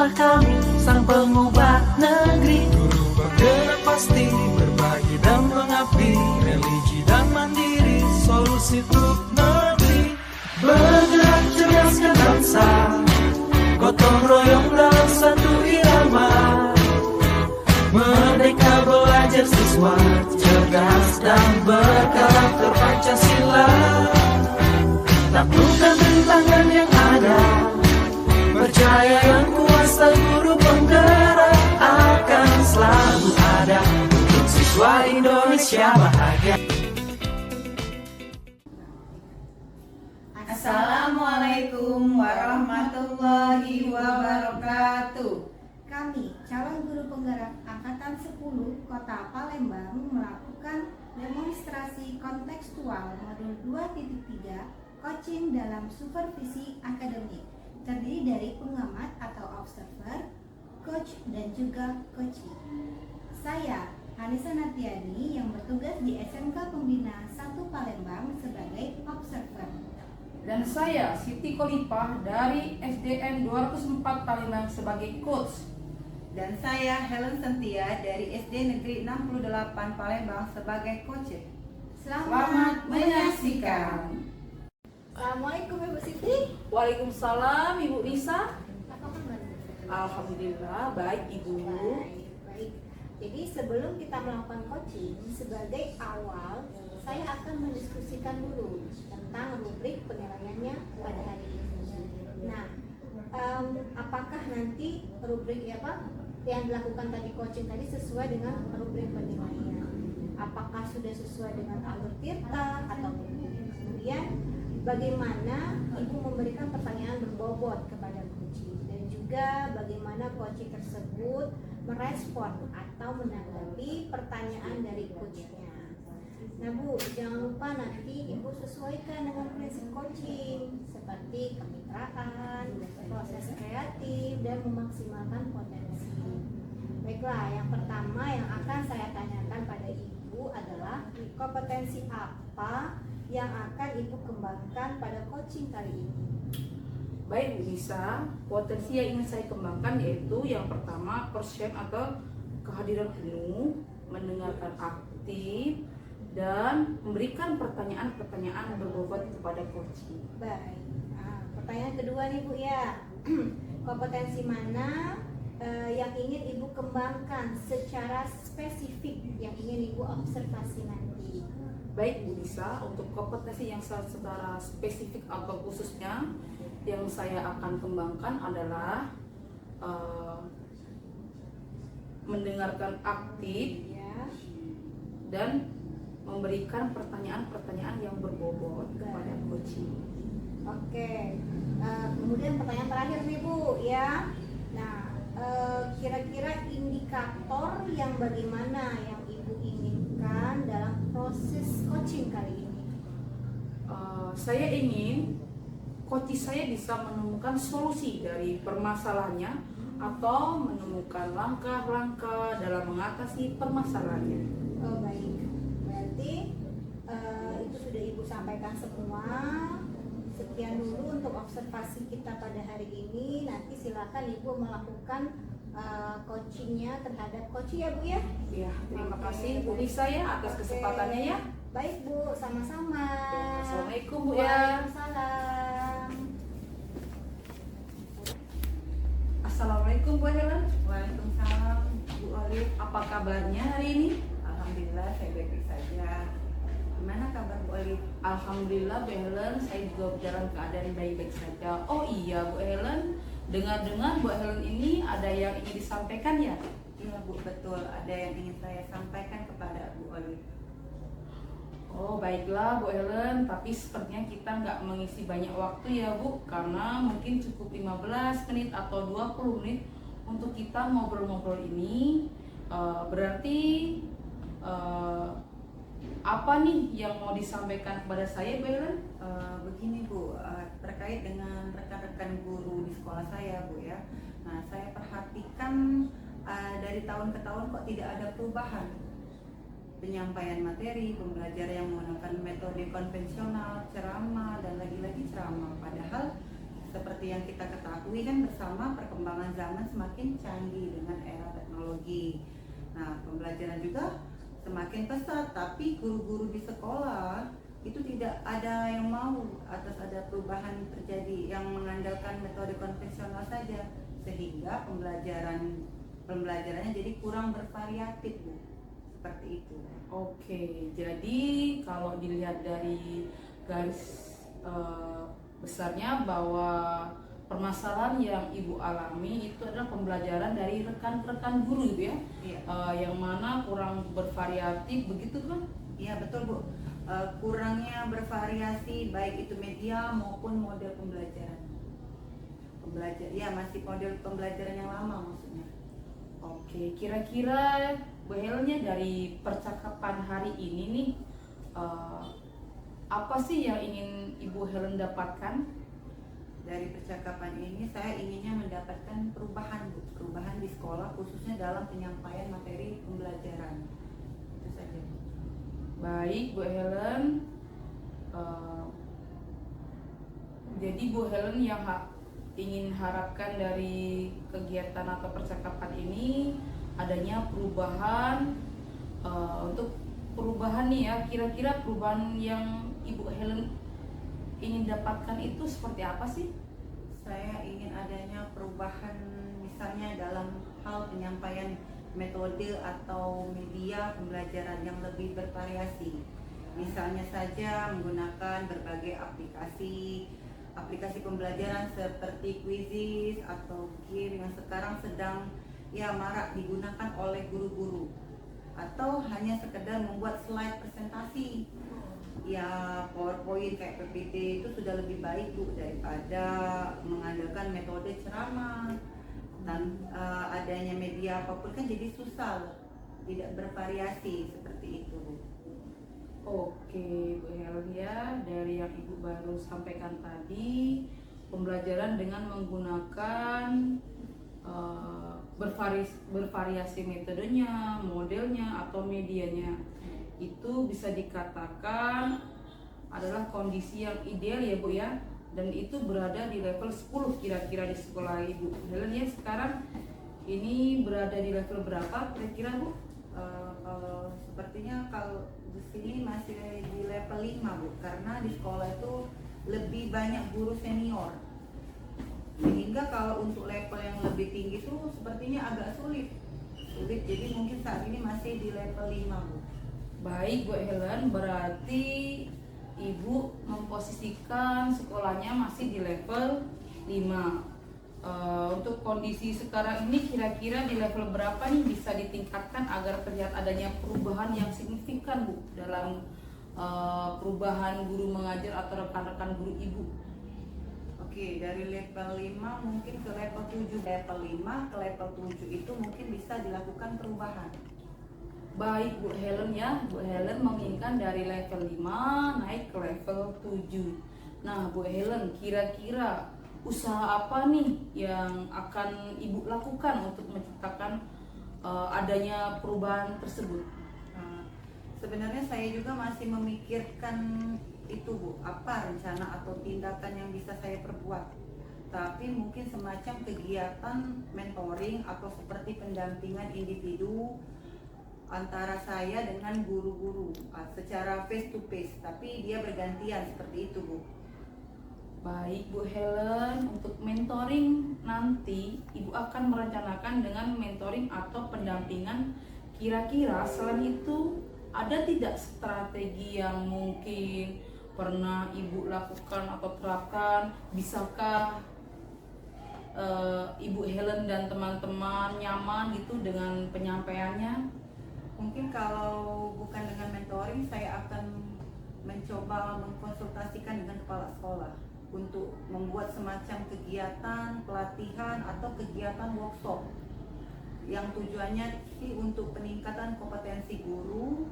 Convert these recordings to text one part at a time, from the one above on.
Utuslah kami sang pengubah negeri. Guru bergerak pasti berbagi dan mengabdi, religi dan mandiri, solusi untuk negeri. Bergerak cerdaskan bangsa, gotong royong dalam satu irama. Merdeka belajar siswa, cerdas dan berkarakter Pancasila. Taklukkan rintangan yang ada, percaya yang kuasa guru penggerak akan selalu ada untuk siswa Indonesia bahagia. Assalamualaikum warahmatullahi wabarakatuh. Kami, calon guru penggerak Angkatan 10 Kota Palembang melakukan demonstrasi kontekstual modul 2.3 coaching dalam supervisi akademik, terdiri dari pengamat atau observer, coach, dan juga coachee. Saya, Hanisa Natiani, yang bertugas di SMK Pembina 1 Palembang sebagai observer. Dan saya, Siti Kolipah dari SDN 204 Palembang sebagai coach. Dan saya, Helen Sentia dari SD Negeri 68 Palembang sebagai coach. Selamat menyaksikan. Assalamualaikum Ibu Siti. Waalaikumsalam Ibu Nisa. Apa kabar? Alhamdulillah baik Ibu. Baik. Jadi sebelum kita melakukan coaching, sebagai awal saya akan mendiskusikan dulu tentang rubrik penilaiannya pada hari ini. Nah, apakah nanti rubrik yang dilakukan tadi coaching tadi sesuai dengan rubrik penilaian? Apakah sudah sesuai dengan alur tirta atau belum? Kemudian bagaimana Ibu memberikan pertanyaan berbobot kepada coaching, dan juga bagaimana coaching tersebut merespon atau menanggapi pertanyaan dari coachnya. Nah Bu, jangan lupa nanti Ibu sesuaikan dengan prinsip coaching seperti kemitraan, proses kreatif, dan memaksimalkan potensi. Baiklah, yang pertama yang akan saya tanyakan pada Ibu adalah kompetensi apa yang akan Ibu kembangkan pada coaching kali ini? Baik Bu Nisa, potensi yang ingin saya kembangkan yaitu yang pertama persen atau kehadiran penuh, mendengarkan aktif, dan memberikan pertanyaan-pertanyaan berbobot kepada coaching. Baik. Nah, pertanyaan kedua nih Bu ya. Kompetensi mana yang ingin Ibu kembangkan secara spesifik, yang ingin Ibu observasi nanti? Baik Bu Nisa, untuk kompetensi yang secara spesifik atau khususnya yang saya akan kembangkan adalah mendengarkan aktif Ya. dan memberikan pertanyaan-pertanyaan yang berbobot kepada coaching. Oke. Kemudian pertanyaan terakhir nih Bu ya. Nah, kira-kira indikator yang bagaimana yang Ibu inginkan dalam proses coaching kali ini? Saya ingin coach saya bisa menemukan solusi dari permasalahannya atau menemukan langkah-langkah dalam mengatasi permasalahannya. Oh baik, berarti itu sudah Ibu sampaikan semua. Sekian dulu untuk observasi kita pada hari ini. Nanti silakan Ibu melakukan coachingnya terhadap coach ya Bu ya. Ya, terima Oke. kasih Bu Nisa ya atas Oke. kesempatannya ya. Baik Bu, sama-sama. Assalamualaikum Bu ya. Waalaikumsalam. Assalamualaikum Bu Helen. Waalaikumsalam Bu Olive. Apa kabarnya hari ini? Alhamdulillah saya baik-baik saja. Gimana kabar Bu Olive? Alhamdulillah Bu Helen, saya juga berjalan keadaan baik-baik saja. Oh iya Bu Helen, dengar-dengar Bu Helen ini ada yang ingin disampaikan ya? Iya Bu, betul. Ada yang ingin saya sampaikan kepada Bu Olive. Oh baiklah Bu Helen, tapi sepertinya kita nggak mengisi banyak waktu ya Bu, karena mungkin cukup 15 menit atau 20 menit untuk kita ngobrol-ngobrol ini. Berarti apa nih yang mau disampaikan kepada saya Bu Helen? Begini Bu, terkait dengan rekan-rekan guru di sekolah saya Bu ya. Nah, saya perhatikan dari tahun ke tahun kok tidak ada perubahan penyampaian materi, pembelajaran yang menggunakan metode konvensional, ceramah dan lagi-lagi ceramah. Padahal seperti yang kita ketahui kan bersama perkembangan zaman semakin canggih dengan era teknologi. Nah, pembelajaran juga semakin pesat, tapi guru-guru di sekolah itu tidak ada yang mau atas ada perubahan terjadi yang mengandalkan metode konvensional saja, sehingga pembelajarannya jadi kurang bervariatif, Bu. Seperti itu. Oke, jadi kalau dilihat dari garis besarnya bahwa permasalahan yang Ibu alami itu adalah pembelajaran dari rekan-rekan guru gitu ya, Iya. yang mana kurang bervariatif, begitu kan? Iya, betul, Bu. Kurangnya bervariasi baik itu media maupun model pembelajaran. Ya masih model pembelajaran yang lama maksudnya. Oke, kira-kira Bu Helennya dari percakapan hari ini nih, apa sih yang ingin Ibu Helen dapatkan? Dari percakapan ini saya inginnya mendapatkan perubahan, Bu. Perubahan di sekolah khususnya dalam penyampaian materi pembelajaran. Itu saja, Bu. Baik, Bu Helen. Jadi Bu Helen yang ingin harapkan dari kegiatan atau percakapan ini adanya perubahan, untuk perubahan nih ya, kira-kira perubahan yang Ibu Helen ingin dapatkan itu seperti apa sih? Saya ingin adanya perubahan misalnya dalam hal penyampaian metode atau media pembelajaran yang lebih bervariasi. Misalnya saja menggunakan berbagai aplikasi pembelajaran seperti Quizizz atau game yang sekarang sedang marak digunakan oleh guru-guru, atau hanya sekedar membuat slide presentasi. Ya, PowerPoint kayak PPT itu sudah lebih baik, Bu, daripada mengandalkan metode ceramah. Dan adanya media apapun kan jadi susah, tidak bervariasi seperti itu, Bu. Oke, Bu Helen ya, dari yang Ibu baru sampaikan tadi, pembelajaran dengan menggunakan bervariasi metodenya, modelnya atau medianya, itu bisa dikatakan adalah kondisi yang ideal ya, Bu ya. Dan itu berada di level 10 kira-kira di sekolah Ibu Helen ya. Sekarang ini berada di level berapa kira-kira, Bu? Sepertinya kalau di sini masih di level 5, Bu, karena di sekolah itu lebih banyak guru senior, sehingga kalau untuk level yang lebih tinggi itu sepertinya agak sulit. Jadi mungkin saat ini masih di level 5, Bu. Baik, Bu Helen, berarti Ibu memposisikan sekolahnya masih di level 5. Untuk kondisi sekarang ini kira-kira di level berapa nih bisa ditingkatkan agar terlihat adanya perubahan yang signifikan, Bu, dalam perubahan guru mengajar atau rekan-rekan guru Ibu? Oke, dari level 5 mungkin ke level 7. Level 5 ke level 7 itu mungkin bisa dilakukan perubahan. Baik, Bu Helen ya, Bu Helen menginginkan dari level 5 naik ke level 7. Nah, Bu Helen, kira-kira usaha apa nih yang akan Ibu lakukan untuk menciptakan adanya perubahan tersebut? Sebenarnya saya juga masih memikirkan itu, Bu, apa rencana atau tindakan yang bisa saya perbuat. Tapi mungkin semacam kegiatan mentoring atau seperti pendampingan individu antara saya dengan guru-guru secara face to face, tapi dia bergantian seperti itu, Bu. Baik, Bu Helen, untuk mentoring nanti Ibu akan merencanakan dengan mentoring atau pendampingan. Kira-kira selain itu ada tidak strategi yang mungkin pernah Ibu lakukan atau terapkan? Bisakah Ibu Helen dan teman-teman nyaman gitu dengan penyampaiannya? Mungkin kalau bukan dengan mentoring, saya akan mencoba mengkonsultasikan dengan kepala sekolah untuk membuat semacam kegiatan pelatihan atau kegiatan workshop yang tujuannya sih untuk peningkatan kompetensi guru,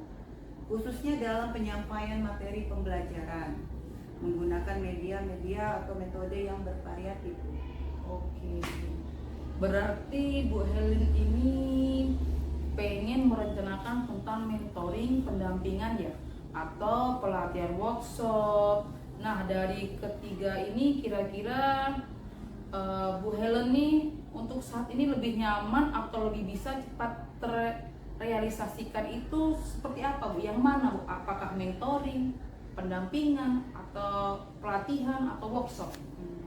khususnya dalam penyampaian materi pembelajaran menggunakan media-media atau metode yang bervariatif. Oke, berarti Bu Helen ini pengen merencanakan tentang mentoring, pendampingan ya, atau pelatihan workshop. Nah, dari ketiga ini kira-kira Bu Helen nih untuk saat ini lebih nyaman atau lebih bisa cepat terrealisasikan itu seperti apa, Bu? Yang mana, Bu? Apakah mentoring, pendampingan, atau pelatihan, atau workshop?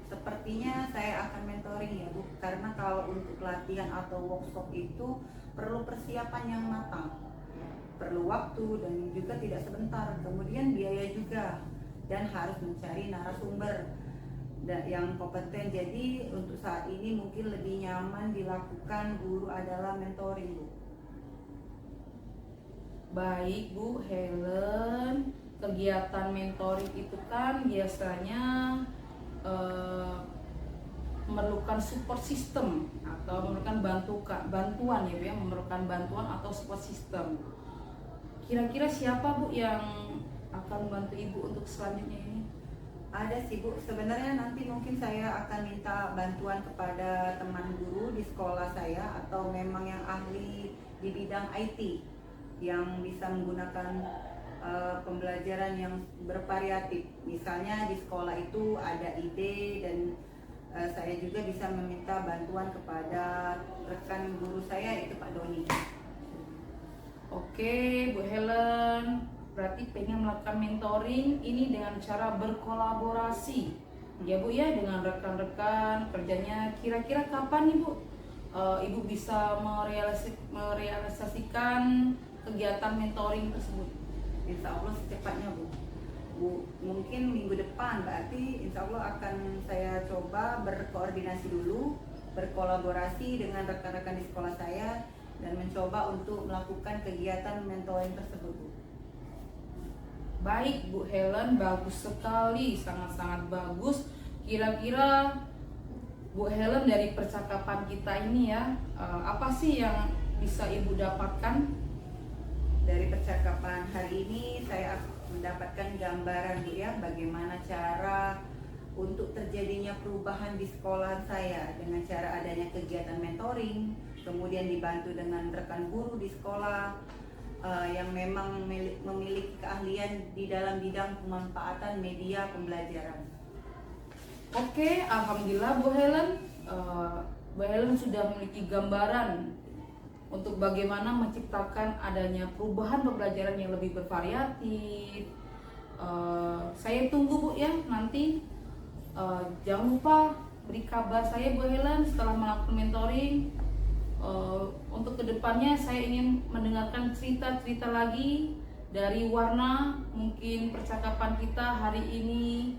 Sepertinya saya akan mentoring ya Bu, karena kalau untuk pelatihan atau workshop itu perlu persiapan yang matang, perlu waktu dan juga tidak sebentar, kemudian biaya juga, dan harus mencari narasumber yang kompeten. Jadi untuk saat ini mungkin lebih nyaman dilakukan guru adalah mentoring Bu. Baik Bu Helen, kegiatan mentoring itu kan biasanya memerlukan support system atau memerlukan bantuan ya Bu ya, memerlukan bantuan atau support system. Kira-kira siapa Bu yang akan membantu Ibu untuk selanjutnya ini? Ada sih Bu, sebenarnya nanti mungkin saya akan minta bantuan kepada teman guru di sekolah saya atau memang yang ahli di bidang IT yang bisa menggunakan pembelajaran yang bervariatif. Misalnya di sekolah itu ada ide dan saya juga bisa meminta bantuan kepada rekan guru saya itu Pak Doni. Oke Bu Helen, berarti pengen melakukan mentoring ini dengan cara berkolaborasi ya Bu ya, dengan rekan-rekan kerjanya. Kira-kira kapan nih Bu Ibu bisa merealisasikan kegiatan mentoring tersebut? Insya Allah secepatnya Bu. Mungkin minggu depan, berarti insya Allah akan saya coba berkoordinasi dulu, berkolaborasi dengan rekan-rekan di sekolah saya dan mencoba untuk melakukan kegiatan mentoring tersebut Bu. Baik Bu Helen, bagus sekali, sangat-sangat bagus. Kira-kira Bu Helen dari percakapan kita ini ya, apa sih yang bisa Ibu dapatkan? Dari percakapan hari ini saya mendapatkan gambaran Bu ya, bagaimana cara untuk terjadinya perubahan di sekolah saya dengan cara adanya kegiatan mentoring, kemudian dibantu dengan rekan guru di sekolah yang memang memiliki keahlian di dalam bidang pemanfaatan media pembelajaran. Oke, alhamdulillah Bu Helen, Bu Helen sudah memiliki gambaran untuk bagaimana menciptakan adanya perubahan pembelajaran yang lebih bervariatif. Saya tunggu Bu ya, nanti jangan lupa beri kabar saya Bu Helen setelah melakukan mentoring. Untuk kedepannya saya ingin mendengarkan cerita-cerita lagi dari Warna. Mungkin percakapan kita hari ini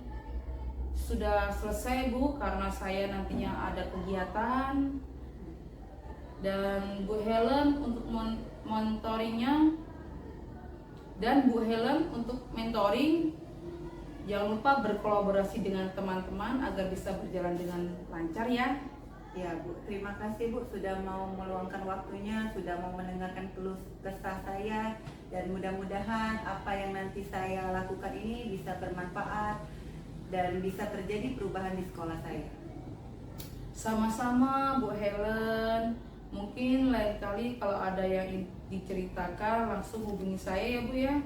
sudah selesai Bu, karena saya nantinya ada kegiatan. Dan Bu Helen untuk mentoringnya, dan Bu Helen untuk mentoring, jangan lupa berkolaborasi dengan teman-teman agar bisa berjalan dengan lancar ya. Ya Bu, terima kasih Bu sudah mau meluangkan waktunya, sudah mau mendengarkan keluh kesah saya, dan mudah-mudahan apa yang nanti saya lakukan ini bisa bermanfaat dan bisa terjadi perubahan di sekolah saya. Sama-sama Bu Helen, mungkin lain kali kalau ada yang diceritakan langsung hubungi saya ya Bu ya,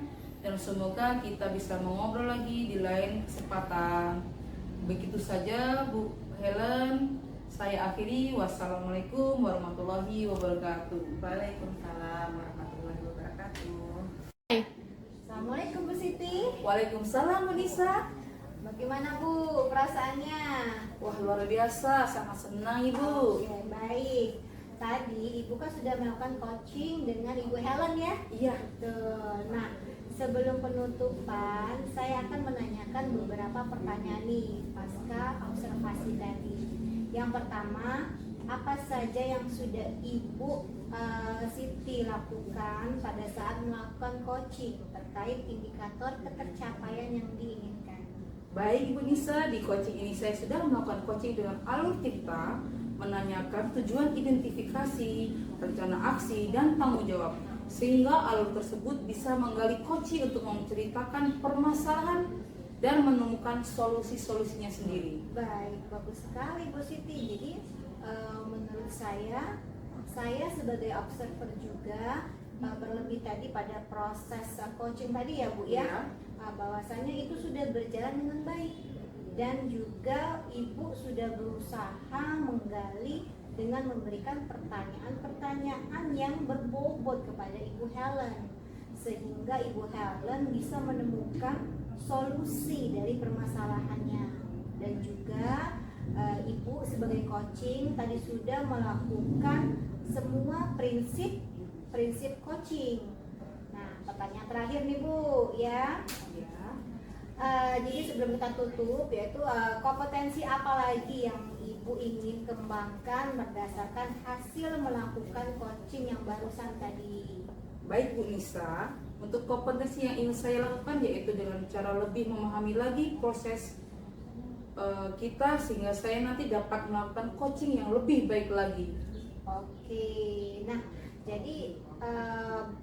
dan semoga kita bisa mengobrol lagi di lain kesempatan. Begitu saja Bu Helen, saya akhiri. Wassalamualaikum warahmatullahi wabarakatuh. Waalaikumsalam warahmatullahi wabarakatuh. Assalamualaikum Bu Siti. Waalaikumsalam Bu Nisa. Bagaimana Bu perasaannya? Wah, luar biasa, sangat senang Ibu. Oke, baik. Tadi Ibu kan sudah melakukan coaching dengan Ibu Helen ya? Iya. Betul. Nah, sebelum penutupan, saya akan menanyakan beberapa pertanyaan nih pasca observasi tadi. Yang pertama, apa saja yang sudah Ibu Siti lakukan pada saat melakukan coaching terkait indikator ketercapaian yang diinginkan? Baik Ibu Nisa, di coaching ini saya sudah melakukan coaching dengan alur cipta, menanyakan tujuan identifikasi, rencana aksi, dan tanggung jawab, sehingga alur tersebut bisa menggali coaching untuk menceritakan permasalahan dan menemukan solusi-solusinya sendiri. Baik, bagus sekali Bu Siti. Jadi menurut saya sebagai observer juga berlebih tadi pada proses coaching tadi ya Bu ya, bahwasanya itu sudah berjalan dengan baik. dan juga Ibu sudah berusaha menggali dengan memberikan pertanyaan-pertanyaan yang berbobot kepada Ibu Helen, sehingga Ibu Helen bisa menemukan solusi dari permasalahannya. Dan juga Ibu sebagai coaching tadi sudah melakukan semua prinsip coaching. Nah, pertanyaan terakhir nih Bu ya. Jadi sebelum kita tutup, yaitu kompetensi apa lagi yang Ibu ingin kembangkan berdasarkan hasil melakukan coaching yang barusan tadi? Baik Bu Nisa, untuk kompetensi yang ingin saya lakukan yaitu dengan cara lebih memahami lagi proses kita, sehingga saya nanti dapat melakukan coaching yang lebih baik lagi. Oke, nah jadi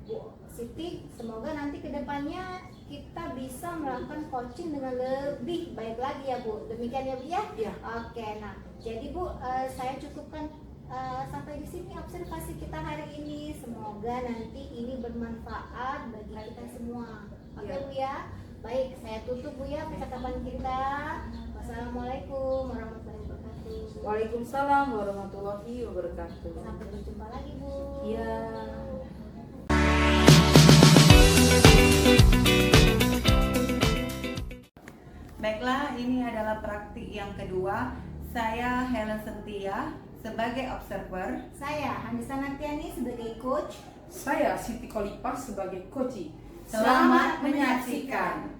Bu Siti, semoga nanti kedepannya kita bisa melakukan coaching dengan lebih baik lagi ya Bu. Demikian ya Bu ya? Ya. Oke, nah jadi Bu, saya cukupkan sampai di sini observasi kita hari ini. Semoga nanti ini bermanfaat bagi kita semua. Oke Ya. Bu ya? Baik, saya tutup Bu ya percakapan kita. Wassalamualaikum warahmatullahi wabarakatuh. Waalaikumsalam warahmatullahi wabarakatuh. Sampai berjumpa lagi Bu. Iya. Baiklah, ini adalah praktik yang kedua. Saya Helen Sentia sebagai observer. Saya Hanisa Naktiani sebagai coach. Saya Siti Kolipah sebagai coaching. Selamat menyaksikan.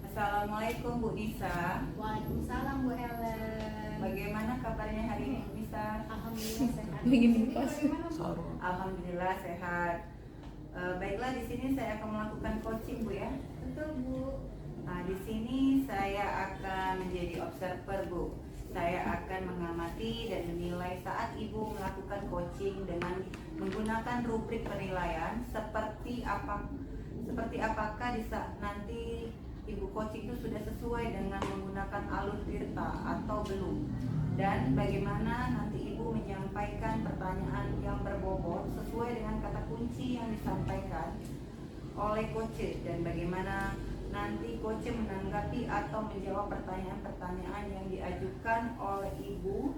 Assalamualaikum Bu Nisa. Waalaikumsalam Bu Helen. Bagaimana kabarnya hari ini Bu Nisa? Alhamdulillah sehat. Alhamdulillah sehat. Baiklah, di sini saya akan melakukan coaching Bu ya. Betul Bu. Nah, di sini saya akan menjadi observer Bu. Saya akan mengamati dan menilai saat Ibu melakukan coaching dengan menggunakan rubrik penilaian seperti apakah di saat nanti Ibu coaching itu sudah sesuai dengan menggunakan alur tirta atau belum, dan bagaimana nanti Ibu menyampaikan pertanyaan yang berbobot sesuai dengan kata kunci yang disampaikan oleh coach, dan bagaimana nanti coach menanggapi atau menjawab pertanyaan-pertanyaan yang diajukan oleh Ibu.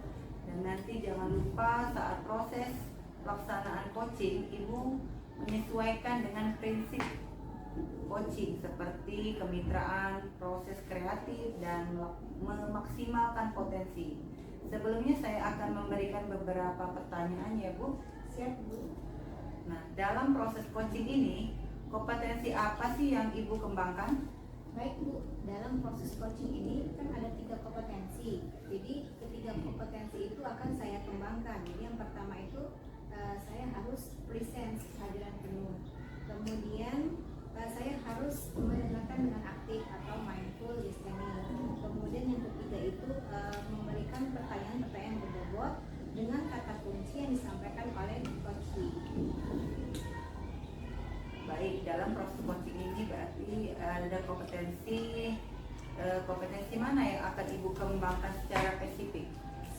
Dan nanti jangan lupa saat proses pelaksanaan coaching, Ibu menyesuaikan dengan prinsip coaching seperti kemitraan, proses kreatif, dan memaksimalkan potensi. Sebelumnya saya akan memberikan beberapa pertanyaan ya Bu. Siap Bu. Nah, dalam proses coaching ini, kompetensi apa sih yang Ibu kembangkan? Baik Bu, dalam proses coaching ini kan ada 3 kompetensi. Jadi ketiga kompetensi itu akan saya kembangkan. Jadi yang pertama itu saya harus present kehadiran penuh. Kemudian saya harus mendengarkan dengan aktif atau mindful listening. Kemudian yang ketiga itu memberikan pertanyaan-pertanyaan berbobot dengan kata kunci yang disampaikan oleh coach. Baik, dalam proses coaching ini berarti ada kompetensi mana yang akan Ibu kembangkan secara spesifik?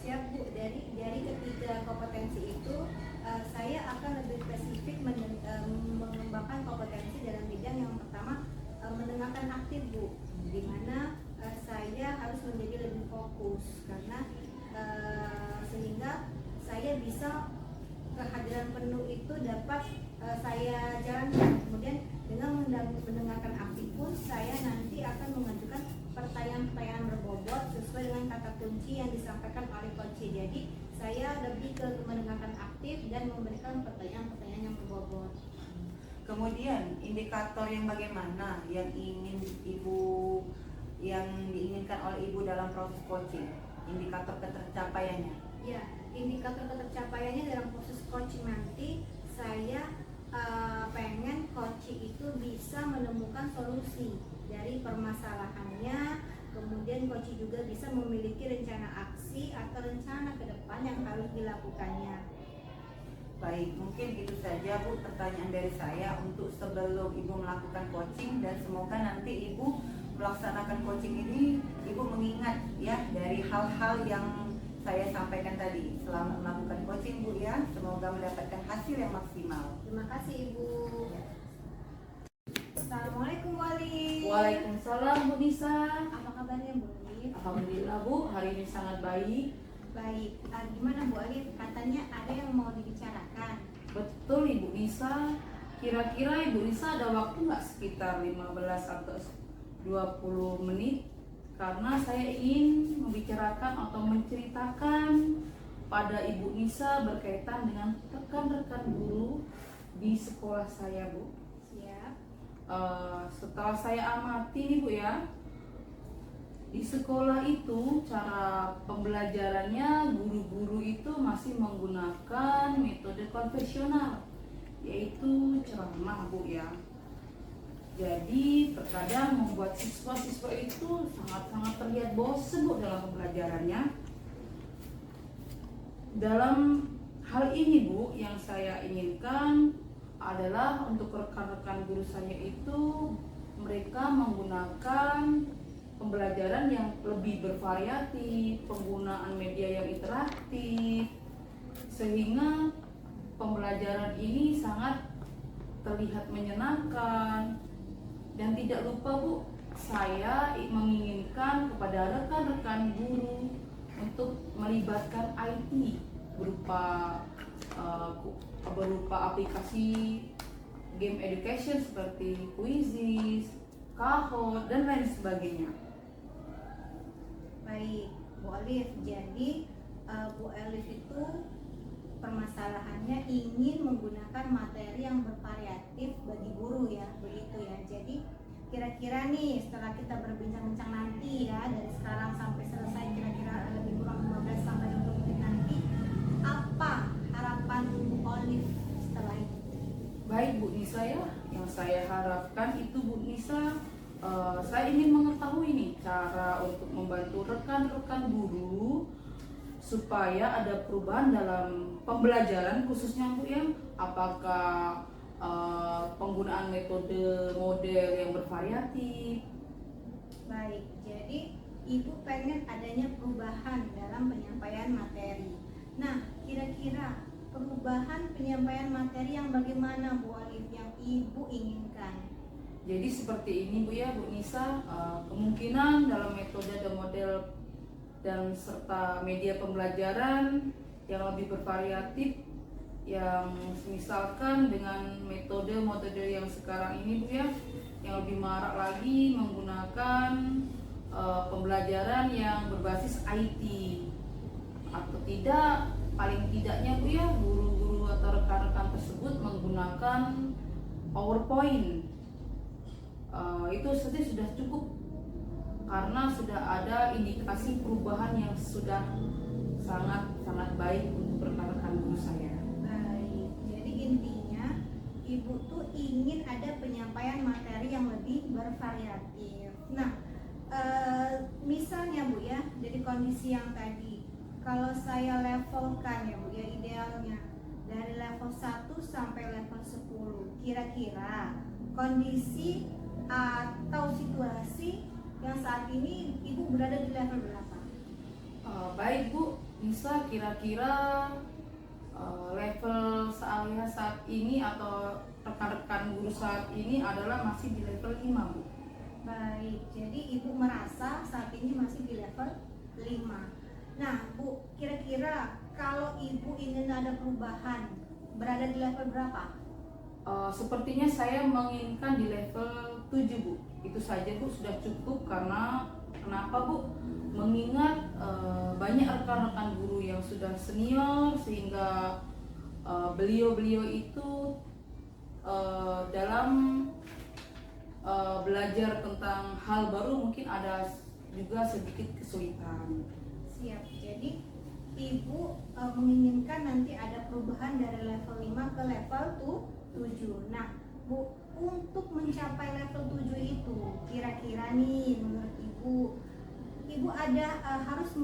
Siap Bu, dari ketiga kompetensi itu saya akan lebih spesifik mengembangkan kompetensi dalam bidang yang pertama mendengarkan aktif Bu, di mana saya harus menjadi lebih fokus karena sehingga saya bisa kehadiran penuh itu dapat saya jalankan. Kemudian dengan mendengarkan aktif pun saya nanti akan mengajukan pertanyaan-pertanyaan berbobot sesuai dengan kata kunci yang disampaikan oleh coach. Jadi saya lebih ke mendengarkan aktif dan memberikan pertanyaan-pertanyaan yang berbobot. Kemudian indikator yang bagaimana yang diinginkan oleh Ibu dalam proses coaching? Indikator ketercapaiannya? Ya, indikator ketercapaiannya dalam proses coaching nanti saya pengen coach itu bisa menemukan solusi dari permasalahannya. Kemudian coach juga bisa memiliki rencana aksi atau rencana ke depan yang harus dilakukannya. Baik, mungkin itu saja Bu pertanyaan dari saya untuk sebelum Ibu melakukan coaching, dan semoga nanti Ibu melaksanakan coaching ini Ibu mengingat ya dari hal-hal yang saya sampaikan tadi. Selamat melakukan coaching Bu ya, semoga mendapatkan hasil yang maksimal. Terima kasih Ibu. Assalamualaikum Wali. Waalaikumsalam Bu Nisa. Apa kabarnya Bu? Alhamdulillah Bu, hari ini sangat baik. Baik, gimana Bu Alif? Katanya ada yang mau dibicarakan. Betul Ibu Nisa. Kira-kira Ibu Nisa ada waktu nggak sekitar 15 atau 20 menit? Karena saya ingin membicarakan atau menceritakan pada Ibu Nisa berkaitan dengan rekan-rekan guru di sekolah saya Bu. Siap. Setelah saya amati nih Bu ya, di sekolah itu cara pembelajarannya guru-guru itu masih menggunakan metode konvensional, yaitu ceramah Bu ya. Jadi terkadang membuat siswa-siswa itu sangat-sangat terlihat bosan Bu dalam pembelajarannya. Dalam hal ini Bu, yang saya inginkan adalah untuk rekan-rekan guru saya itu mereka menggunakan pembelajaran yang lebih bervariatif, penggunaan media yang interaktif, sehingga pembelajaran ini sangat terlihat menyenangkan. Dan tidak lupa Bu, saya menginginkan kepada rekan-rekan guru untuk melibatkan IT berupa aplikasi game education seperti Quizizz, Kahoot, dan lain sebagainya. Baik, Bu Alif. Jadi Bu Alif itu permasalahannya ingin menggunakan materi yang bervariatif bagi guru ya, begitu ya. Jadi kira-kira nih setelah kita berbincang-bincang nanti ya, dari sekarang sampai selesai kira-kira lebih kurang 15 sampai 20 menit nanti, apa harapan Bu Alif setelah itu? Baik Bu Nisa ya, yang saya harapkan itu Bu Nisa, saya ingin mengetahui nih cara untuk membantu rekan-rekan guru supaya ada perubahan dalam pembelajaran khususnya Bu ya. Apakah penggunaan metode model yang bervariatif. Baik, jadi Ibu pengen adanya perubahan dalam penyampaian materi. Nah, kira-kira perubahan penyampaian materi yang bagaimana Bu Alif yang Ibu inginkan? Jadi seperti ini Bu ya, Bu Nisa, kemungkinan dalam metode dan model dan serta media pembelajaran yang lebih bervariatif, yang misalkan dengan metode yang sekarang ini Bu ya, yang lebih marak lagi menggunakan pembelajaran yang berbasis IT, atau tidak, paling tidaknya Bu ya, guru-guru atau rekan-rekan tersebut menggunakan PowerPoint. Itu saja sudah cukup, karena sudah ada indikasi perubahan yang sudah sangat baik untuk rekan-rekan guru saya. Baik, jadi intinya Ibu tuh ingin ada penyampaian materi yang lebih bervariatif. Nah, misalnya Bu ya, jadi kondisi yang tadi, kalau saya levelkan ya Bu ya, idealnya dari level 1 sampai level 10, kira-kira kondisi atau situasi yang saat ini Ibu berada di level berapa? Baik Bu, bisa kira-kira level saya saat ini atau rekan-rekan guru saat ini adalah masih di level 5 Bu. Baik, jadi Ibu merasa saat ini masih di level 5. Nah Bu, kira-kira kalau Ibu ingin ada perubahan, berada di level berapa? Sepertinya saya menginginkan di level 7 Bu. Itu saja Bu, sudah cukup. Karena kenapa Bu? Mengingat banyak rekan-rekan guru yang sudah senior, sehingga beliau-beliau itu dalam belajar tentang hal baru mungkin ada juga sedikit kesulitan. Siap, jadi Ibu menginginkan nanti ada perubahan dari level 5 ke level 7. Nah Bu, untuk mencapai level 7 itu kira-kira nih menurut Ibu ada harus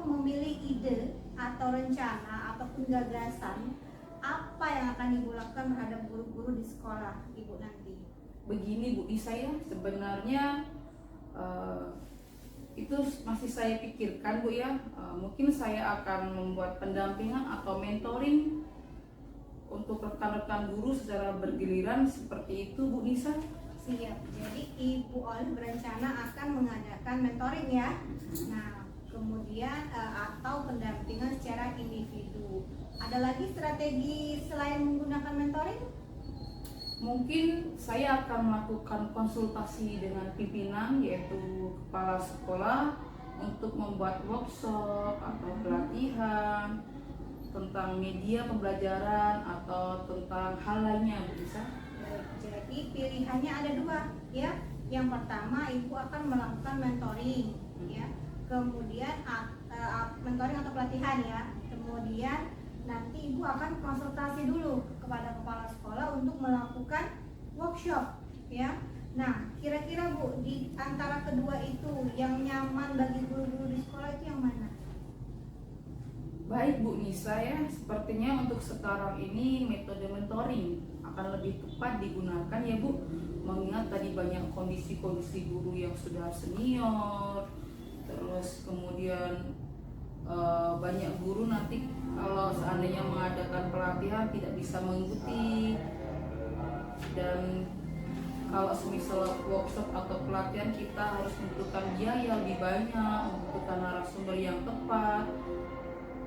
memilih ide atau rencana ataupun gagasan apa yang akan Ibu lakukan terhadap guru-guru di sekolah Ibu nanti? Begini Bu Nisa ya, sebenarnya itu masih saya pikirkan Bu ya. Mungkin saya akan membuat pendampingan atau mentoring untuk rekan-rekan guru secara bergiliran seperti itu Bu Nisa. Siap. Jadi Ibu Olive berencana akan mengadakan mentoring ya. Nah, kemudian atau pendampingan secara individu. Ada lagi strategi selain menggunakan mentoring? Mungkin saya akan melakukan konsultasi dengan pimpinan yaitu kepala sekolah untuk membuat workshop atau pelatihan tentang media pembelajaran atau tentang hal lainnya, Bu Nisa. Jadi pilihannya ada dua ya. Yang pertama Ibu akan melakukan mentoring ya. Kemudian mentoring atau pelatihan ya. Kemudian nanti Ibu akan konsultasi dulu kepada kepala sekolah untuk melakukan workshop ya. Nah, kira-kira Bu, di antara kedua itu yang nyaman bagi guru-guru di sekolah itu yang mana? Baik Bu Nisa ya, sepertinya untuk sekarang ini metode mentoring akan lebih tepat digunakan ya Bu. Mengingat tadi banyak kondisi-kondisi guru yang sudah senior, terus kemudian banyak guru nanti kalau seandainya mengadakan pelatihan tidak bisa mengikuti, dan kalau semisal workshop atau pelatihan kita harus membutuhkan biaya lebih banyak, membutuhkan narasumber yang tepat,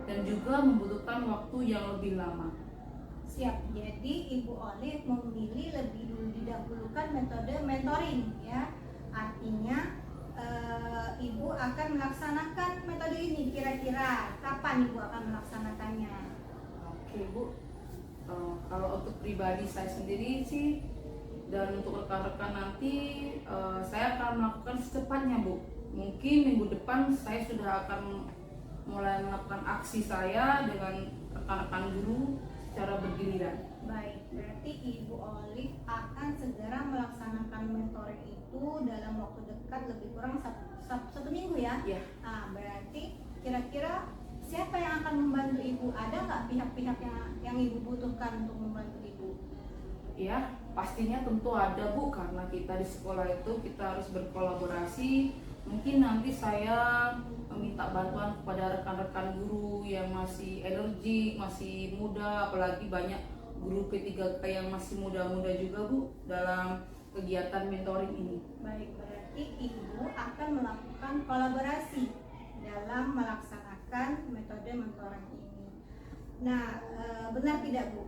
dan juga membutuhkan waktu yang lebih lama. Siap. Jadi Ibu Olive memilih lebih dulu didahulukan metode mentoring ya. Artinya Ibu akan melaksanakan metode ini kira-kira kapan Ibu akan melaksanakannya? Oke Bu, kalau untuk pribadi saya sendiri sih dan untuk rekan-rekan nanti saya akan melakukan secepatnya Bu. Mungkin minggu depan saya sudah akan mulai melakukan aksi saya dengan rekan-rekan guru secara bergiliran. Baik, berarti Ibu Olive akan segera melaksanakan mentoring itu dalam waktu dekat, lebih kurang satu minggu ya? Ya. Nah, berarti kira-kira siapa yang akan membantu Ibu? Ada nggak pihak-pihak yang Ibu butuhkan untuk membantu Ibu? Ya, pastinya tentu ada Bu, karena kita di sekolah itu kita harus berkolaborasi. Mungkin nanti saya meminta bantuan kepada rekan-rekan guru yang masih energik, masih muda, apalagi banyak guru P3K yang masih muda-muda juga Bu dalam kegiatan mentoring ini. Baik, berarti Ibu akan melakukan kolaborasi dalam melaksanakan metode mentoring ini. Nah, benar tidak Bu?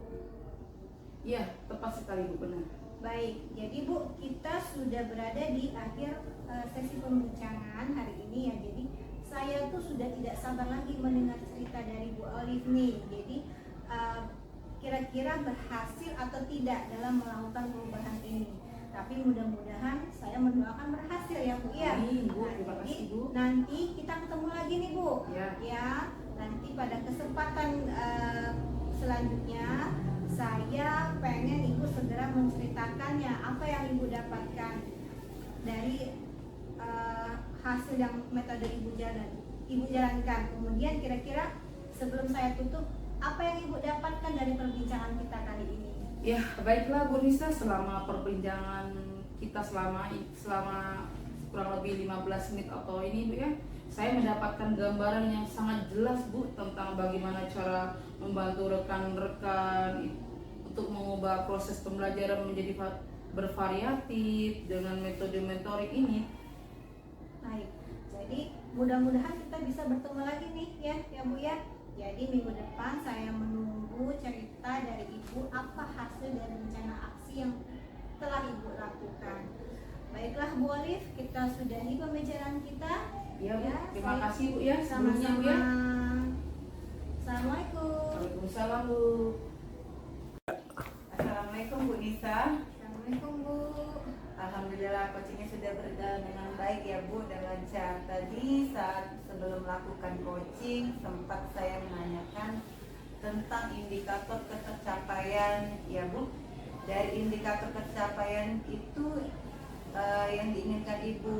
Iya, tepat sekali Bu, benar. Baik, jadi Bu, kita sudah berada di akhir sesi pembincangan hari ini ya. Jadi saya tuh sudah tidak sabar lagi mendengar cerita dari Bu Olive nih. Jadi kira-kira berhasil atau tidak dalam melakukan perubahan ini. Tapi mudah-mudahan saya mendoakan berhasil ya Bu ya. Amin, Bu. Nah, Terima jadi kasih, Bu. nanti kita ketemu lagi nih Bu. Ya. Ya, nanti pada kesempatan selanjutnya saya pengen Ibu segera menceritakannya apa yang Ibu dapatkan dari hasil yang metode Ibu jalankan. Kemudian kira-kira sebelum saya tutup, apa yang Ibu dapatkan dari perbincangan kita kali ini? Ya, baiklah Bu Nisa, selama perbincangan kita selama kurang lebih 15 menit atau ini Bu ya, saya mendapatkan gambaran yang sangat jelas Bu tentang bagaimana cara membantu rekan-rekan untuk mengubah proses pembelajaran menjadi bervariatif dengan metode mentoring ini. Baik, jadi mudah-mudahan kita bisa bertemu lagi nih ya Bu ya. Jadi minggu depan saya menunggu cerita dari Ibu apa hasil dari rencana aksi yang telah Ibu lakukan. Baiklah Bu Olive, kita sudahi pembicaraan kita. Ya Bu, terima saya- kasih Bu ya. Sebelumnya Bu Sama-sama. ya. Assalamualaikum. Waalaikumsalam Bu. Assalamualaikum Bu Nisa. Assalamualaikum Bu. Alhamdulillah coachingnya sudah berjalan dengan baik ya Bu dan lancar. Tadi saat sebelum melakukan coaching sempat saya menanyakan tentang indikator ketercapaian ya Bu. Dari indikator ketercapaian itu yang diinginkan Ibu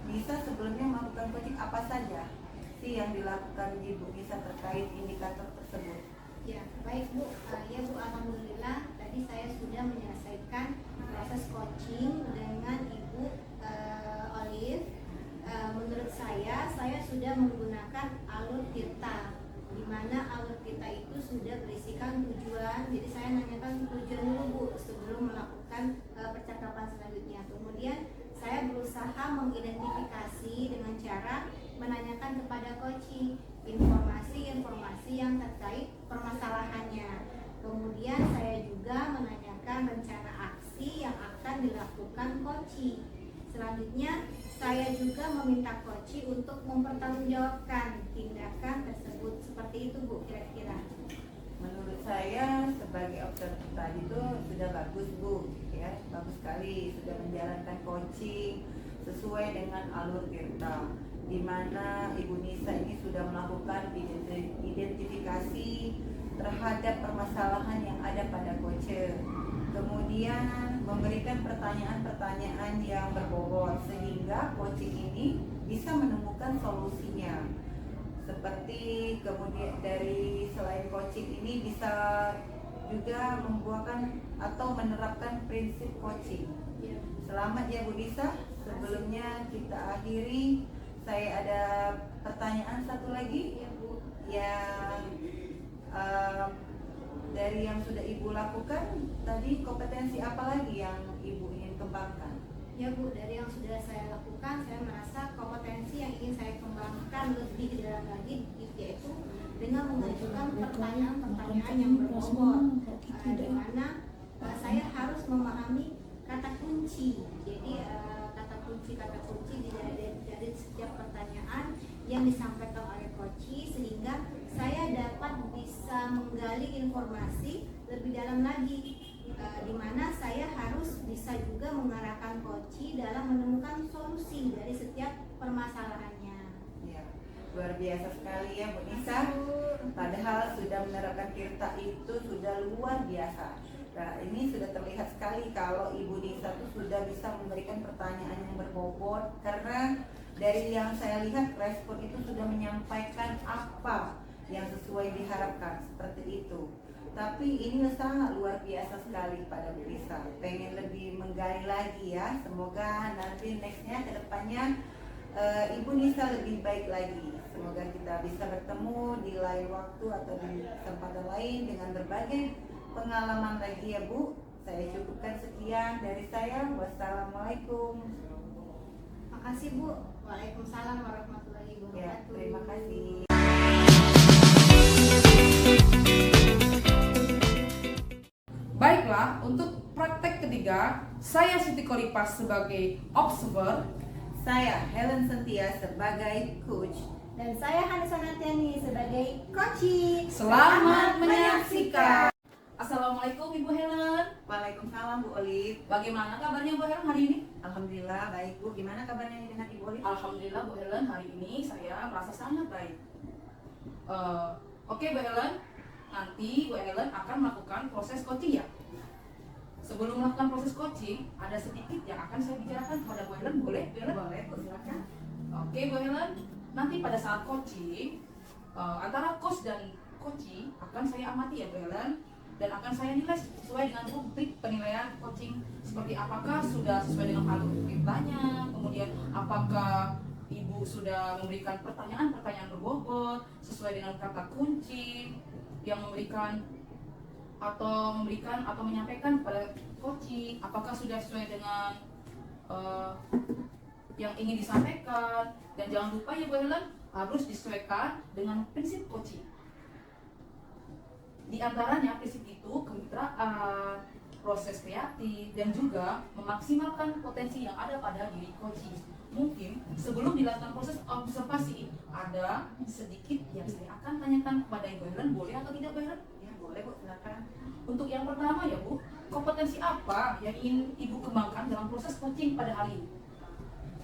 Nisa sebelumnya melakukan coaching apa saja sih yang dilakukan Ibu Nisa terkait indikator tersebut? Ya, baik Bu. Ya Bu, alhamdulillah tadi saya sudah menyelesaikan proses coaching dengan Ibu Olive. Menurut saya sudah menggunakan alur Tirta, di mana alur Tirta itu sudah berisikan tujuan. Jadi saya nanyakan tujuan dulu Bu sebelum melakukan percakapan selanjutnya. selanjutnya. Kemudian saya berusaha mengidentifikasi dengan cara menanyakan kepada coaching informasi-informasi yang terkait permasalahannya. Kemudian saya juga menanyakan rencana aksi yang akan dilakukan coaching. Selanjutnya saya juga meminta coaching untuk mempertanggungjawabkan tindakan tersebut. Seperti itu Bu, kira-kira. Menurut saya sebagai observer tadi itu sudah bagus Bu, ya bagus sekali sudah menjalankan coaching sesuai dengan alur Tirta, di mana Ibu Nisa ini sudah melakukan identifikasi terhadap permasalahan yang ada pada coacher, kemudian memberikan pertanyaan-pertanyaan yang berbobot sehingga coaching ini bisa menemukan solusinya. Seperti kemudian dari selain coaching ini bisa juga membuahkan atau menerapkan prinsip coaching. Selamat ya Bu Nisa. Sebelumnya kita akhiri, saya ada pertanyaan satu lagi yang dari yang sudah Ibu lakukan tadi, kompetensi apa lagi yang Ibu ingin kembangkan? Ya Bu, dari yang sudah saya lakukan, saya merasa kompetensi yang ingin saya kembangkan lebih dalam lagi yaitu dengan mengajukan pertanyaan-pertanyaan yang berbobot, di mana saya harus memahami kata kunci. Jadi kata kunci dari setiap pertanyaan yang disampaikan oleh coach, sehingga saya dapat bisa menggali informasi lebih dalam lagi, di mana saya harus bisa juga mengarahkan coach dalam menemukan solusi dari setiap permasalahannya. Ya, luar biasa sekali ya Bu Nisa. Padahal sudah menerapkan Tirta itu sudah luar biasa. Nah, ini sudah terlihat sekali kalau Ibu Nisa itu sudah bisa memberikan pertanyaan yang berbobot, karena dari yang saya lihat respon itu sudah menyampaikan apa yang sesuai diharapkan, seperti itu. Tapi ini sangat luar biasa sekali pada Bu Nisa. Pengen lebih menggali lagi ya. Semoga nanti nextnya ke depannya Ibu Nisa lebih baik lagi. Semoga kita bisa bertemu di lain waktu atau di kesempatan lain dengan berbagai pengalaman lagi ya Bu. Saya cukupkan sekian dari saya. Wassalamualaikum. Makasih Bu. Waalaikumsalam warahmatullahi wabarakatuh. Ya, terima kasih. Baiklah, untuk praktek ketiga, saya Siti Koripas sebagai observer, Saya Helen Sentia sebagai coach. Dan saya Hanisa Nantiani sebagai coaching. selamat menyaksikan. Assalamualaikum Ibu Helen. Waalaikumsalam Bu Olive. Bagaimana kabarnya Bu Helen hari ini? Alhamdulillah baik Bu. Gimana kabarnya dengan Ibu Olive? Alhamdulillah Bu Helen, hari ini saya merasa sangat baik. Oke Bu Helen, nanti Bu Helen akan melakukan proses coaching ya. Sebelum melakukan proses coaching, ada sedikit yang akan saya bicarakan kepada Bu Helen. Boleh Bu Helen? Boleh Bu, silakan. Oke Bu Helen, nanti pada saat coaching, antara coach dan coaching akan saya amati ya Bu Helen, dan akan saya nilai sesuai dengan rubrik penilaian coaching, seperti apakah sudah sesuai dengan alur ceritanya, kemudian apakah Ibu sudah memberikan pertanyaan-pertanyaan berbobot sesuai dengan kata kunci yang memberikan atau menyampaikan pada coaching, apakah sudah sesuai dengan yang ingin disampaikan. Dan jangan lupa ya Bu Helen, harus disesuaikan dengan prinsip coaching. Di antaranya prinsip itu kemitraan, proses kreatif, dan juga memaksimalkan potensi yang ada pada diri coaching. Mungkin sebelum dilakukan proses observasi, ada sedikit yang saya akan tanyakan kepada Ibu Helen, boleh atau tidak Bu Helen? Ya boleh Bu, silakan. Untuk yang pertama ya Bu, kompetensi apa yang ingin Ibu kembangkan dalam proses coaching pada hari ini?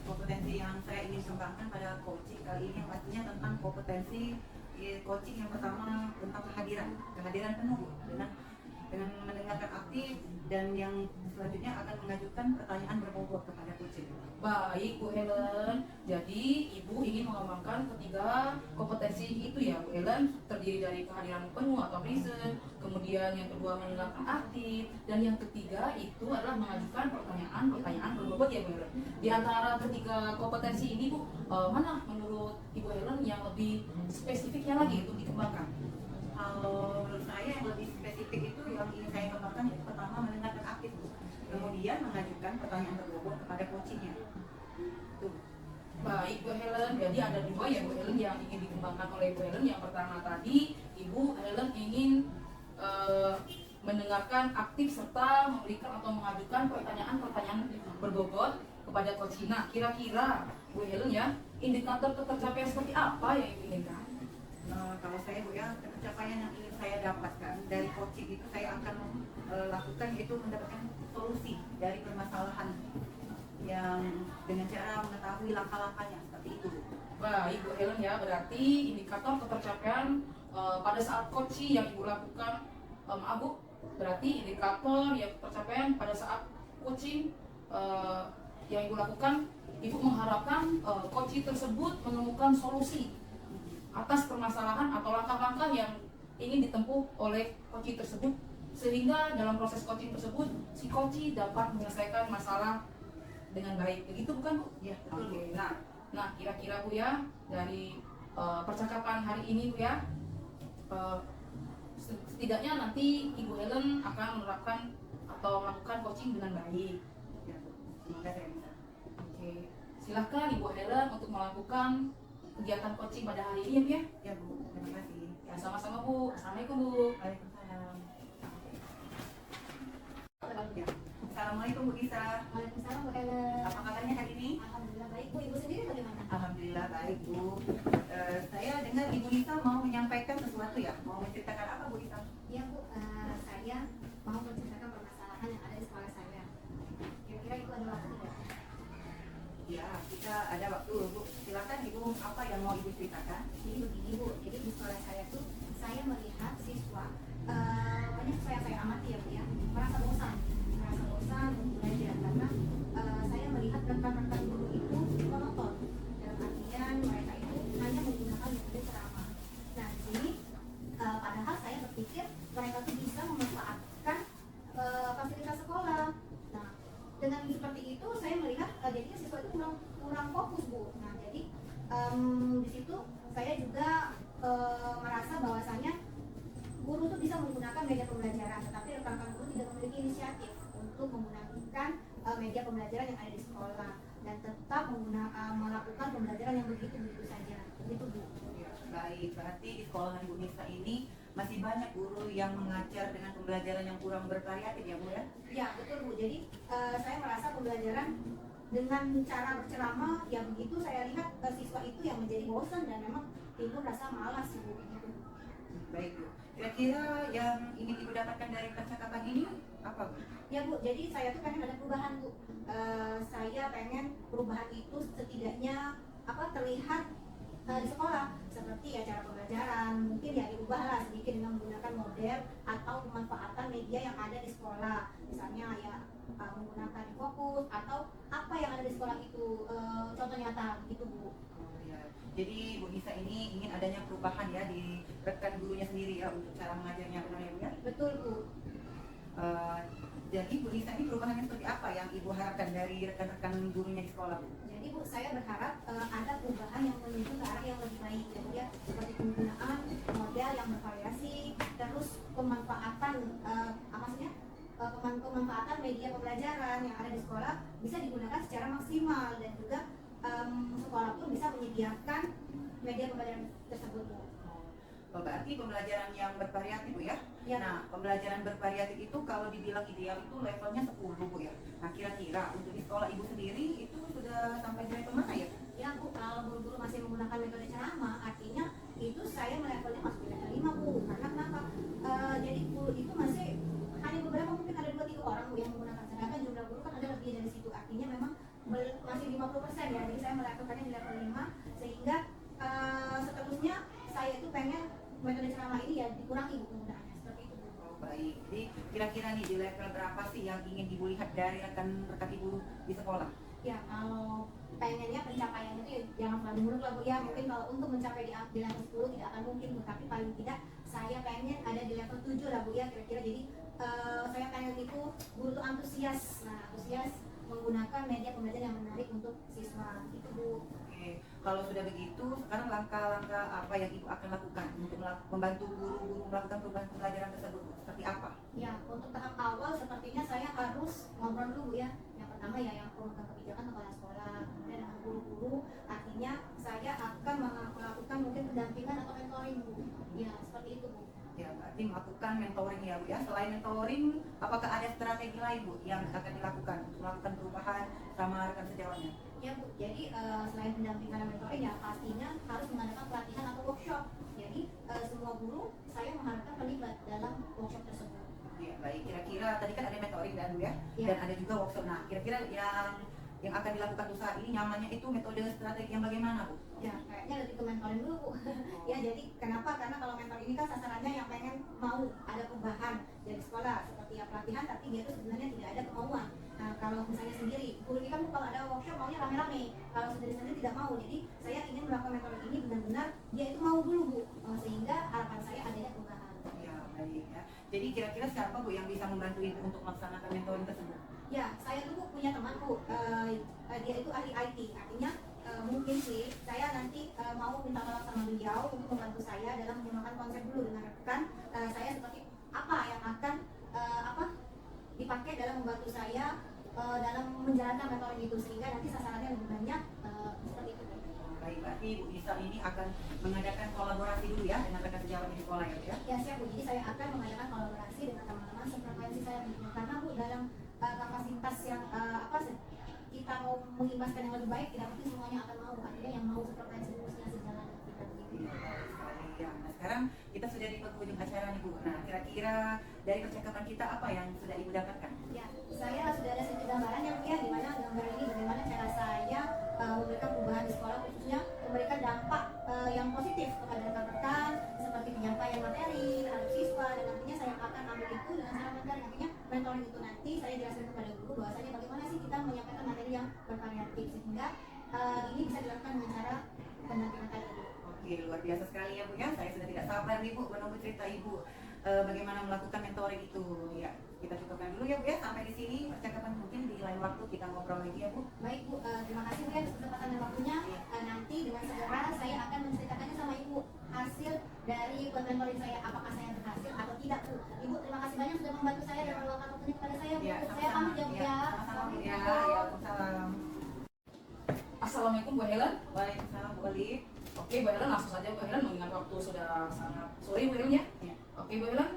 Kompetensi yang saya ingin kembangkan pada coaching kali ini pastinya tentang kompetensi coaching. Yang pertama tentang kehadiran penuh dengan mendengarkan aktif, dan yang selanjutnya akan mengajukan pertanyaan berbobot kepada coaching. Baik Bu Helen, jadi Ibu ingin mengembangkan ketiga kompetensi itu ya Bu Helen, terdiri dari kehadiran penuh atau present, kemudian yang kedua mendengarkan aktif, dan yang ketiga itu adalah mengajukan pertanyaan berbobot ya Bu Helen. Di antara ketiga kompetensi ini Bu, mana menurut Ibu Helen yang lebih spesifiknya lagi untuk dikembangkan? Kalau menurut saya yang lebih spesifik itu yang ingin saya kembangkan, yang pertama mendengarkan aktif, kemudian mengajukan pertanyaan Baik Bu Helen, jadi ada dua ya Bu Helen yang ingin dikembangkan oleh Bu Helen. Yang pertama tadi Ibu Helen ingin mendengarkan aktif serta memberikan atau mengajukan pertanyaan-pertanyaan berbobot kepada Coach Ina. Kira-kira Bu Helen ya, indikator ketercapaian seperti apa yang Ibu inginkan? Kalau saya Bu ya, pencapaian yang ingin saya dapatkan dari coaching itu saya akan lakukan yaitu mendapatkan solusi dari permasalahan yang dengan cara mengetahui langkah-langkahnya seperti itu. Baik Bu Helen ya, berarti indikator ketercapaian pada saat coaching yang Ibu lakukan, maaf Bu, berarti indikator yang tercapaian pada saat coaching yang Ibu lakukan, Ibu mengharapkan coaching tersebut menemukan solusi atas permasalahan atau langkah-langkah yang ingin ditempuh oleh coaching tersebut, sehingga dalam proses coaching tersebut si coaching dapat menyelesaikan masalah dengan baik. Begitu bukan Bu? Ya, Oke. Nah kira-kira Bu ya, dari percakapan hari ini Bu ya, setidaknya nanti Ibu Helen akan menerapkan atau melakukan coaching dengan baik. Ya, semoga saya bisa. Oke, silahkan Ibu Helen untuk melakukan kegiatan coaching pada hari ini ya Bu ya. Ya Bu, terima kasih. Ya sama-sama Bu. Assalamualaikum Bu. Waalaikumsalam. Ya. Assalamualaikum Bu Gisa. Waalaikumsalam Bu Helen. Apa kabarnya hari ini? Alhamdulillah baik Bu. Ibu sendiri bagaimana? Alhamdulillah baik Bu. Saya dengar Ibu Gisa mau menyampaikan sesuatu ya, mau menceritakan apa Bu Gisa? Iya Bu, saya mau menceritakan permasalahan yang ada di sekolah saya. Kira-kira Ibu ada waktu tidak? Ya, kita ada waktu Bu. Silakan Ibu, apa yang mau Ibu ceritakan? Jadi begini Bu, jadi di sekolah saya tuh saya melihat siswa banyak siswa yang saya amati ya Bu ya, merasa bosan untuk belajar karena saya melihat rekan-rekan guru itu monoton, dalam artian mereka itu hanya menggunakan metode ceramah. Nah di sini padahal saya berpikir mereka tuh bisa memanfaatkan fasilitas sekolah. Nah dengan seperti itu saya melihat jadinya siswa itu kurang fokus Bu. Nah jadi di situ saya juga merasa bahwasanya guru tuh bisa menggunakan media pembelajaran, tetapi rekan-rekan guru tidak memiliki inisiatif untuk menggunakan media pembelajaran yang ada di sekolah dan tetap melakukan pembelajaran yang begitu saja. Begitu Bu. Ya, baik, berarti di sekolahan Bu Nisa ini masih banyak guru yang mengajar dengan pembelajaran yang kurang bervariatif ya Bu ya? Ya betul Bu. Jadi saya merasa pembelajaran dengan cara berceramah ya begitu saya lihat siswa itu yang menjadi bosan dan memang timbul rasa malas Bu. Begitu. Baik Bu. Kira-kira yang ingin Ibu dapatkan dari percakapan ini apa Bu? Ya Bu, jadi saya tuh pengen ada perubahan Bu. Saya pengen perubahan itu setidaknya terlihat di sekolah, seperti ya cara pembelajaran mungkin ya diubahlah sedikit dengan menggunakan model atau pemanfaatan media yang ada di sekolah, misalnya ya menggunakan fokus atau apa yang ada di sekolah itu contoh nyata gitu Bu. Ya. Jadi Bu Nisa ini ingin adanya perubahan ya di rekan gurunya sendiri ya untuk cara mengajarnya, benar ya Bu ya? Betul Bu. Jadi Bu Nisa ini perubahannya seperti apa yang Ibu harapkan dari rekan-rekan gurunya di sekolah Bu? Jadi Bu, saya berharap ada perubahan yang menuju ke arah yang lebih baik ya Bu ya, seperti penggunaan model yang bervariasi, terus pemanfaatan pemanfaatan media pembelajaran yang ada di sekolah bisa digunakan secara maksimal dan juga sekolah pun bisa menyediakan media pembelajaran tersebut Bu. Berarti pembelajaran yang bervariatif Bu ya? Ya. Nah, pembelajaran bervariatif itu kalau dibilang ideal itu levelnya 10 Bu ya. Nah, kira-kira untuk di sekolah Ibu sendiri itu sudah sampai di level mana ya? Ya Bu, kalau guru-guru masih menggunakan metode ceramah, artinya itu saya levelnya masuk di level 5 Bu. Karena kenapa? Jadi guru itu masih hanya beberapa, mungkin ada 2-3 orang Bu yang menggunakan, sedangkan jumlah guru kan ada lebih dari situ. Artinya memang masih 50% ya. Jadi saya melakukannya di level 5 sehingga seterusnya saya itu pengen metode ceramah ini ya dikurangi Bu penggunaannya, seperti itu Bu. Oh, baik. Jadi kira-kira nih di level berapa sih yang ingin Ibu lihat dari rekan-rekan Ibu di sekolah? Ya kalau pengennya pencapaiannya itu ya jangan terlalu muluk lah Bu ya. Mungkin kalau untuk mencapai di level 10 tidak akan mungkin Bu, tapi paling tidak saya pengen ada di level 7 lah Bu ya kira-kira. Jadi saya pengen itu guru itu antusias. Nah, antusias menggunakan media pembelajaran yang menarik untuk siswa itu Bu. Oke, kalau sudah begitu, sekarang langkah-langkah apa yang Ibu akan lakukan untuk membantu guru-guru melakukan perubahan pembelajaran tersebut? Seperti apa? Ya, untuk tahap awal sepertinya saya harus ngobrol dulu Bu ya. Yang pertama ya yang pemegang kebijakan kepala sekolah, kemudian dengan guru-guru, artinya artinya saya akan melakukan mungkin pendampingan atau mentoring Bu. Ya seperti itu Bu. Ya, berarti melakukan mentoring ya Bu ya. Selain mentoring, apakah ada strategi lain Bu yang akan dilakukan untuk melakukan perubahan sama rekan sejawatnya? Ya Bu, jadi selain pendampingan dan mentoring ya pastinya harus mengadakan pelatihan atau workshop. Jadi semua guru saya mengharapkan terlibat dalam workshop tersebut. Ya, baik. Kira-kira tadi kan ada mentoring dan Bu ya, Ya. dan ada juga workshop. Nah, kira-kira yang akan dilakukan untuk saat ini nyamannya itu metode strategi yang bagaimana Bu? Ya, kayaknya lebih ke mentoring dulu Bu. Ya, jadi kenapa? Karena kalau mentor ini kan sasarannya yang pengen mau ada perubahan dari sekolah seperti ya pelatihan, tapi dia itu sebenarnya tidak ada kemauan. Nah, kalau misalnya sendiri, guru kita Bu kalau ada workshop maunya rame-rame, kalau sendiri-sendiri tidak mau. Jadi saya ingin melakukan mentoring ini benar-benar dia itu mau dulu Bu, sehingga harapan saya adanya perubahan. Ya, baik ya. Jadi kira-kira siapa Bu yang bisa membantu Ibu untuk melaksanakan mentoring tersebut? Ya, saya dulu punya teman Bu, dia itu ahli IT, artinya mungkin sih saya nanti mau minta tolong sama beliau untuk membantu saya dalam menggunakan konsep dulu dengan rekan saya seperti apa yang akan dipakai dalam membantu saya dalam menjalankan mentoring itu sehingga nanti sasarannya lebih banyak seperti itu. Baik, berarti Bu Isa ini akan mengadakan kolaborasi dulu ya dengan rekan sejawat di sekolah ya Bu ya? Ya siap Bu, jadi saya akan mengadakan kolaborasi dengan teman-teman sefrekuensi saya karena Bu dalam kapasitas yang kita mau mengimbaskan yang lebih baik tidak mungkin semuanya akan mau, artinya yang mau sefrekuensi lurusnya sejalan kita begitu. Ya, nah sekarang kita sudah di penghujung acara nih Bu. Nah, kira-kira dari percakapan kita apa yang sudah Ibu dapatkan? Ya, saya sudah ada sedikit gambaran ya Bu ya, di mana gambar ini bagaimana cara saya memberikan perubahan di sekolah, khususnya memberikan dampak yang positif kepada rekan-rekan seperti penyampaian materi terhadap siswa, dan nantinya saya akan ambil itu dengan cara mentoring. Artinya mentoring itu nanti saya jelaskan kepada guru bahwasanya bagaimana sih kita menyampaikan materi yang bervariatif sehingga ini bisa dilakukan dengan cara pendampingan tadi. Oke, luar biasa sekali ya Bu ya. Saya sudah tidak sabar nih Bu menunggu cerita Ibu bagaimana melakukan mentoring itu. Ya, kita cukupkan dulu ya Bu ya. Sampai di sini percakapan, mungkin di lain waktu kita ngobrol lagi ya Bu. Baik Bu, terima kasih Bu ya atas kesempatan dan waktunya. Nanti dengan segera saya akan menceritakannya sama Ibu hasil dari mentoring saya, apakah saya berhasil atau tidak Bu. Ibu terima kasih banyak sudah membantu saya dan meluangkan waktunya kepada saya Bu. Ya, Saya pamit ya Bu ya. Sama-sama Bu ya. Ya, Waalaikumsalam. Assalamualaikum Bu Helen. Waalaikumsalam Bu Ali. Oke Bu Helen, langsung saja Bu Helen mengingat waktu sudah sangat sore Bu Helen ya. Ya. Oke Bu Helen,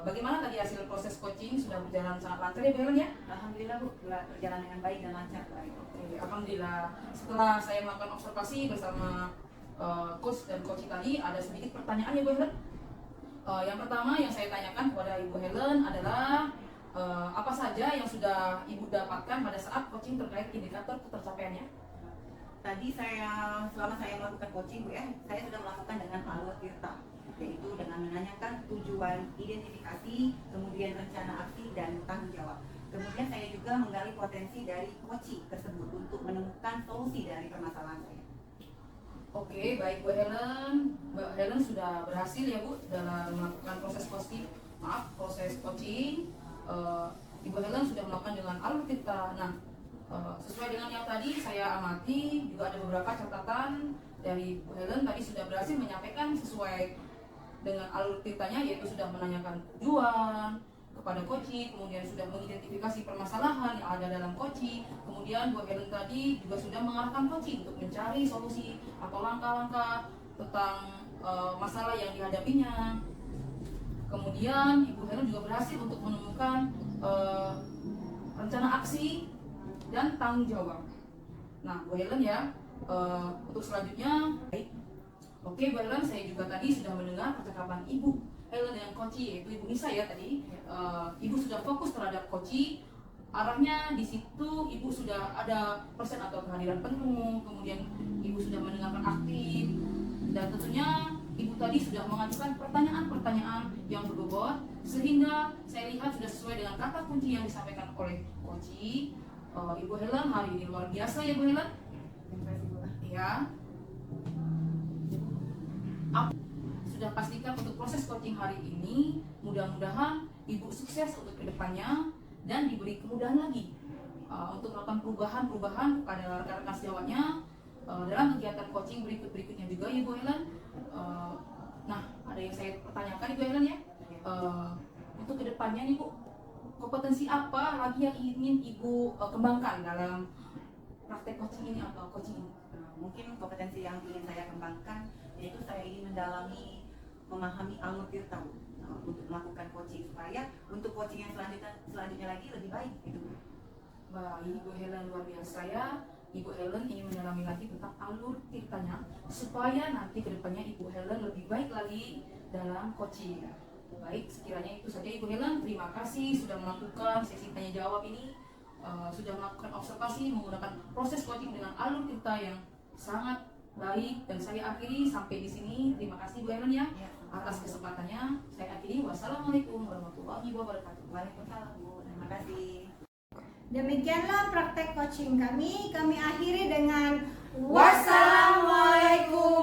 bagaimana tadi hasil proses coaching? Sudah berjalan sangat lancar ya Bu Helen ya? Alhamdulillah Bu, berjalan dengan baik dan lancar. Oke, alhamdulillah. Setelah saya melakukan observasi bersama coach dan coach tadi, ada sedikit pertanyaan ya Bu Helen. Yang pertama yang saya tanyakan kepada Ibu Helen adalah apa saja yang sudah Ibu dapatkan pada saat coaching terkait indikator ketercapaiannya? Tadi selama saya melakukan coaching Bu ya, saya sudah melakukan dengan alur tirta, yaitu dengan menanyakan tujuan, identifikasi, kemudian rencana aksi dan tanggung jawab. Kemudian saya juga menggali potensi dari coaching tersebut untuk menemukan solusi dari permasalahan saya. Oke, baik Bu Helen. Mbak Helen sudah berhasil ya Bu dalam melakukan proses coaching. Ibu Helen sudah melakukan dengan alur tirta. Nah, sesuai dengan yang tadi saya amati, juga ada beberapa catatan dari Bu Helen tadi sudah berhasil menyampaikan sesuai dengan alur tirtanya, yaitu sudah menanyakan tujuan kepada coaching, kemudian sudah mengidentifikasi permasalahan yang ada dalam coaching, kemudian Bu Helen tadi juga sudah mengarahkan coaching untuk mencari solusi atau langkah-langkah tentang masalah yang dihadapinya. Kemudian Ibu Helen juga berhasil untuk menemukan rencana aksi dan tanggung jawab. Nah, Bu Helen ya, untuk selanjutnya, baik. Oke, Bu Helen, saya juga tadi sudah mendengar percakapan Ibu Helen dengan Koci, yaitu Ibu Nisa ya tadi. Ibu sudah fokus terhadap Koci, arahnya di situ Ibu sudah ada persen atau kehadiran penuh, kemudian Ibu sudah mendengarkan aktif, dan tentunya Ibu tadi sudah mengajukan pertanyaan-pertanyaan yang berbobot, sehingga saya lihat sudah sesuai dengan kata kunci yang disampaikan oleh Koci. Ibu Helen hari ini luar biasa ya Bu Helen. Terima kasih Bu. Ya. Sudah pastikan untuk proses coaching hari ini, mudah-mudahan Ibu sukses untuk kedepannya dan diberi kemudahan lagi untuk melakukan perubahan-perubahan kepada rekan-rekan sejawatnya dalam kegiatan coaching berikutnya juga ya Bu Helen. Nah, ada yang saya pertanyakan Ibu Helen ya. Untuk kedepannya nih Bu, kompetensi apa lagi yang ingin Ibu kembangkan dalam praktek coaching ini atau coaching ini? mungkin kompetensi yang ingin saya kembangkan yaitu saya ingin mendalami, memahami alur tirta Bu, untuk melakukan coaching supaya untuk coaching yang selanjutnya lagi lebih baik gitu Bu. Baik, Ibu Helen, luar biasa ya. Ibu Helen ingin mendalami lagi tentang alur tirtanya supaya nanti kedepannya Ibu Helen lebih baik lagi dalam coaching. Baik, sekiranya itu saja Ibu Helen. Terima kasih sudah melakukan sesi tanya jawab ini, sudah melakukan observasi menggunakan proses coaching dengan alur tirta yang sangat baik. Dan saya akhiri sampai di sini. Terima kasih Bu Helen ya atas kesempatannya. Saya akhiri. Wassalamualaikum warahmatullahi wabarakatuh. Waalaikumsalam Bu, terima kasih. Demikianlah praktek coaching kami. Kami akhiri dengan Wassalamualaikum